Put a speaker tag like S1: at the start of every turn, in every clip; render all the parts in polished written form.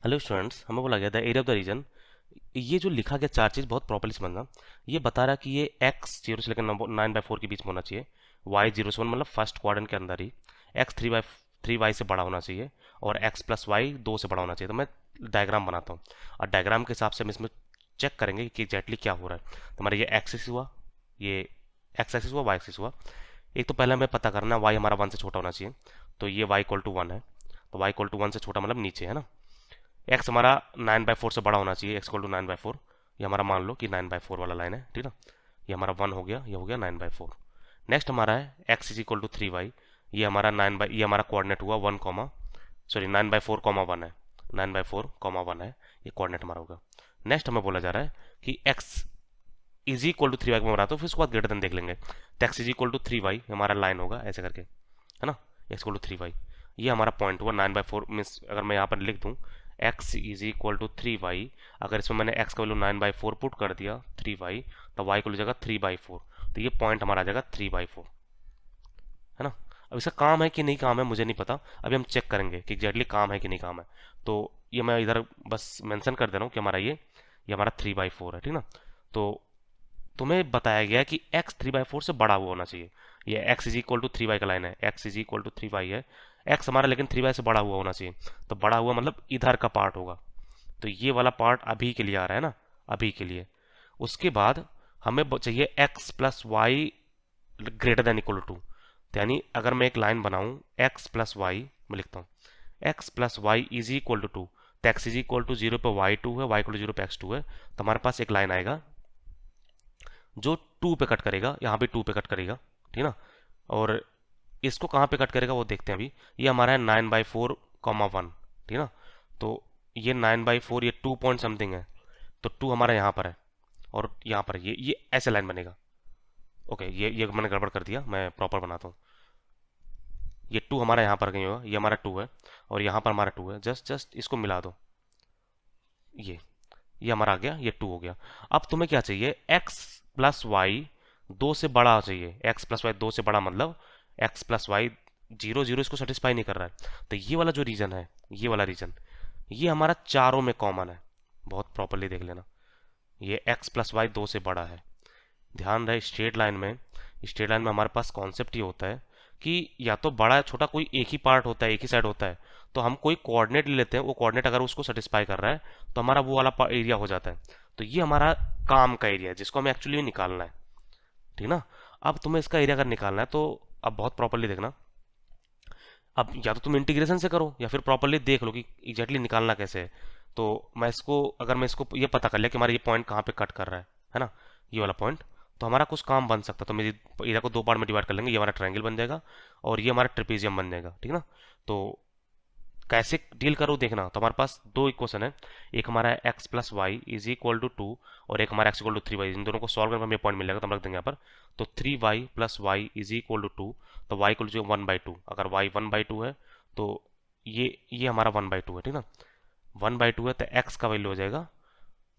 S1: Hello students, हमें बोला गया था एरिया ऑफ द रीजन। ये जो लिखा गया चार चीज़ बहुत प्रॉपर्ली समझना। ये बता रहा है कि ये एक्स जीरो से लेकर 9/4 के बीच में होना चाहिए, वाई 0 से 1 मतलब फर्स्ट क्वाड्रेंट के अंदर ही, एक्स 3/3 वाई से बड़ा होना चाहिए, और एक्स प्लस वाई 2 से बड़ा होना चाहिए। तो मैं डायग्राम बनाता हूँ और डायग्राम के हिसाब से हम इसमें चेक करेंगे कि एग्जैक्टली क्या हो रहा है। तो हमारा ये एक्सिस हुआ, ये एक्स एक्सिस हुआ, वाई एक्सिस हुआ। एक तो पहले हमें पता करना है वाई हमारा 1 से छोटा होना चाहिए, तो ये वाई इक्वल टू 1 है। तो वाई इक्वल टू 1 से छोटा मतलब नीचे है ना। एक्स हमारा 9/4 से बड़ा होना चाहिए, एक्स इक्वल टू 9/4। ये हमारा मान लो कि 9/4 वाला लाइन है, ठीक ना। ये हमारा 1 हो गया, ये हो गया 9/4। नेक्स्ट हमारा है x is equal to 3 y. ये हमारा कोऑर्डिनेट हुआ 1 कॉमा, सॉरी 9/4, 1 है। 9/4, 1 है, ये कोऑर्डिनेट हमारा होगा। नेक्स्ट हमें बोला जा रहा है कि x is equal to 3 y को बनाते हो, फिर उसके बाद ग्रेटर देन देख लेंगे। तो x is equal to 3 y हमारा लाइन होगा ऐसे करके, है ना। एक्स इक्वल टू 3 वाई, ये हमारा पॉइंट हुआ 9/4 मीन्स अगर मैं यहाँ पर लिख दूँ x is equal to 3 y, अगर इसमें मैंने x का वैल्यू 9/4 पुट कर दिया 3 वाई, तो y को ले जाएगा 3/4। तो ये पॉइंट हमारा आ जाएगा 3/4, है ना। अब इसका काम है कि नहीं काम है मुझे नहीं पता, अभी हम चेक करेंगे कि एग्जैक्टली काम है कि नहीं काम है। तो ये मैं इधर बस मेंशन कर दे रहा हूँ कि हमारा ये हमारा 3/4 है, ठीक ना। तो तुम्हें बताया गया है कि x 3/4 से बड़ा हुआ होना चाहिए। ये x is equal to 3 y का लाइन है, x is equal to 3 y है। x हमारा लेकिन 3 वाई से बड़ा हुआ होना चाहिए। तो बड़ा हुआ मतलब इधर का पार्ट होगा। तो ये वाला पार्ट अभी के लिए आ रहा है ना, अभी के लिए। उसके बाद हमें चाहिए x plus y greater than equal to. तो यानी अगर मैं एक लाइन बनाऊं x प्लस वाई, मैं लिखता हूँ x plus y is equal to 2। तो x इज इक्वल टू 0 पे y2 है, y इक्वल टू 0 पे x2 है। तो हमारे पास एक लाइन आएगा जो 2 पे कट करेगा, यहाँ पे 2 पे कट करेगा, ठीक ना। और इसको कहाँ पे कट करेगा वो देखते हैं अभी। ये हमारा है 9/4, 1, ठीक ना। तो ये 9/4, ये 2 पॉइंट समथिंग है। तो 2 हमारा यहाँ पर है और यहाँ पर ये ऐसे लाइन बनेगा। ओके, ये मैंने गड़बड़ कर दिया, मैं प्रॉपर बनाता हूँ। ये 2 हमारा यहाँ पर कहीं होगा, ये हमारा 2 है और यहाँ पर हमारा 2 है। जस्ट इसको मिला दो, ये ये हमारा आ गया, ये 2 हो गया। अब तुम्हें क्या चाहिए, x प्लस वाई 2 से बड़ा चाहिए। x प्लस वाई 2 से बड़ा मतलब x प्लस वाई 0 0 इसको सेटिस्फाई नहीं कर रहा है। तो ये वाला जो रीजन है, ये वाला रीजन, ये हमारा चारों में कॉमन है। बहुत प्रॉपरली देख लेना, ये x प्लस वाई 2 से बड़ा है। ध्यान रहे स्ट्रेट लाइन में हमारे पास कॉन्सेप्ट ये होता है कि या तो बड़ा या छोटा कोई एक ही पार्ट होता है, एक ही साइड होता है। तो हम कोई कोऑर्डिनेट ले लेते हैं, वो कोऑर्डिनेट अगर उसको सेटिस्फाई कर रहा है तो हमारा वो वाला एरिया हो जाता है। तो ये हमारा काम का एरिया है जिसको हमें एक्चुअली निकालना है, ठीक ना। अब तुम्हें इसका एरिया अगर निकालना है तो अब बहुत प्रॉपरली देखना। अब या तो तुम इंटीग्रेशन से करो या फिर प्रॉपरली देख लो कि एग्जैक्टली निकालना कैसे है। तो मैं इसको ये पता कर लिया कि हमारा ये पॉइंट कहाँ पे कट कर रहा है ना, ये वाला पॉइंट। तो हमारा कुछ काम बन सकता है। तो मेरी एरिया को दो पार्ट में डिवाइड कर लेंगे, ये हमारा ट्रायंगल बन जाएगा और ये हमारा ट्रेपेजियम बन जाएगा, ठीक ना। तो कैसे डील करो देखना। तो हमारे पास दो इक्वेशन है, एक हमारा है x plus y is equal to 2 और एक हमारा एक्स इक्वल टू 3 वाई। इन दोनों को सॉल्व करने पर हमें पॉइंट मिल जाएगा, तो हम रख देंगे यहाँ पर। तो 3 y plus y is equal to 2, तो वाई इक्वल टू 1/2। अगर वाई 1/2 है तो ये हमारा 1/2 है, ठीक ना। 1/2 है तो एक्स का वैल्यू हो जाएगा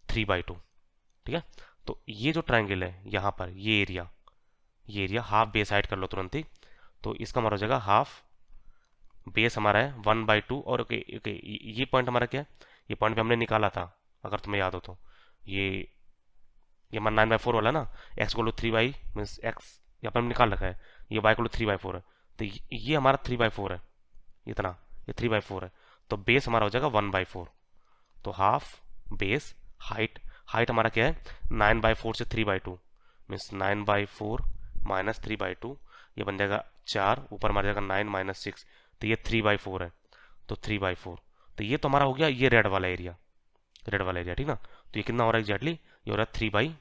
S1: 3/2, ठीक है। तो ये जो ट्राइंगल है यहाँ पर, ये एरिया हाफ बेस हाइड कर लो तुरंत ही। तो इसका हमारा हो जाएगा हाफ बेस हमारा है 1/2। और ओके ओके, ये पॉइंट हमारा क्या है, ये पॉइंट भी हमने निकाला था अगर तुम्हें याद हो तो। ये ये हमारा 9/4 वाला ना, एक्स को लो 3 वाई मीन्स एक्स यहाँ पर हमने निकाल रखा है, ये वाई को लो 3/4 है। तो ये हमारा 3/4 है, इतना, ये 3/4 है। तो बेस हमारा हो जाएगा 1/4। तो हाफ बेस हाइट, हाइट हमारा क्या है 9/4 से 3/2 मीन्स 9/4 माइनस 3/2, ये बन जाएगा 4, ऊपर मार जाएगा 9 - 6। तो ये 3/4 है, तो 3/4। तो ये तो हमारा हो गया ये रेड वाला एरिया, ठीक ना। तो ये कितना हो रहा है एग्जैक्टली, ये हो रहा है 3/4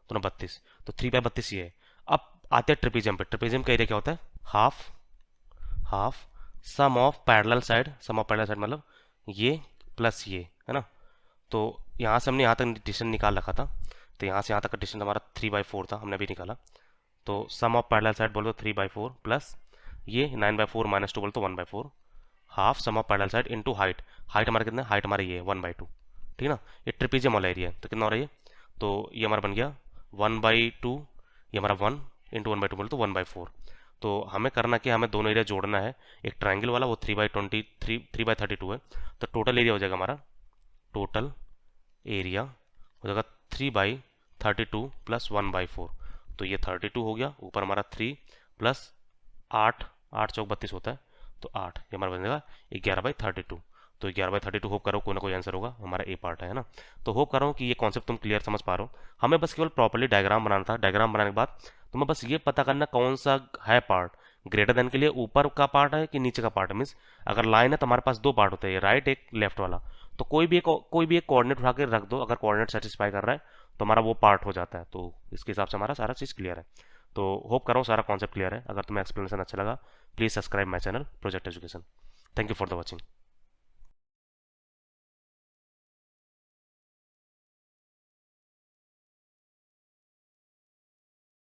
S1: तो 32। तो 3/32 ये है। अब आते हैं ट्रिपिजियम पे। ट्रिपिजियम का एरिया क्या होता है, half half sum of parallel side मतलब ये प्लस ये, है ना। तो यहाँ से हमने यहाँ तक डिस्टेंस निकाल रखा था। तो यहाँ से यहाँ तक का डिस्टेंस हमारा 3/4 था, हमने अभी निकाला। तो सम ऑफ पैरेलल साइड बोलो 3/4 प्लस ये 9/4 माइनस 2 बोलो तो 1/4, half sum of parallel side into height. Height हमारा कितना है, हाइट हमारा ये 1/2, ठीक है ना। ये ट्रिपिजियम वाला एरिया है, तो कितना हो रहा है ये, तो ये हमारा बन गया 1/2, ये हमारा 1 इंटू 1/2 बोलो तो 1/4। तो हमें करना कि हमें दोनों एरिया जोड़ना है। एक ट्राइंगल वाला वो 3/32 है, तो टोटल एरिया हो जाएगा हमारा, टोटल एरिया हो जाएगा 3/32 प्लस 1/4। तो ये 32 हो गया, ऊपर हमारा 3 प्लस 8, 8 × 4 = 32 होता है, तो 8, ये हमारा बन जाएगा 11/32। तो 11/32 होप करो कोई ना कोई आंसर होगा, हमारा ए पार्ट है ना। तो होप कर रहा हूँ कि ये कॉन्सेप्ट तुम क्लियर समझ पा रहे हो। हमें बस केवल प्रॉपर्ली डायग्राम बनाना था। डायग्राम बनाने के बाद तुम्हें बस ये पता करना कौन सा है पार्ट, ग्रेटर देन के लिए ऊपर का पार्ट है कि नीचे का पार्ट है। मीन्स अगर लाइन है तो हमारे पास दो पार्ट होते हैं, राइट एक लेफ्ट वाला। तो कोई भी एक कोऑर्डिनेट उठा के रख दो, अगर कोऑर्डिनेट सेटिस्फाई कर रहा है तो हमारा वो पार्ट हो जाता है। तो इसके हिसाब से हमारा सारा चीज़ क्लियर है। तो होप कर रहा हूँ सारा कॉन्सेप्ट क्लियर है। अगर तुम्हें एक्सप्लेनेशन अच्छा लगा, please subscribe my channel project education. Thank you for the watching.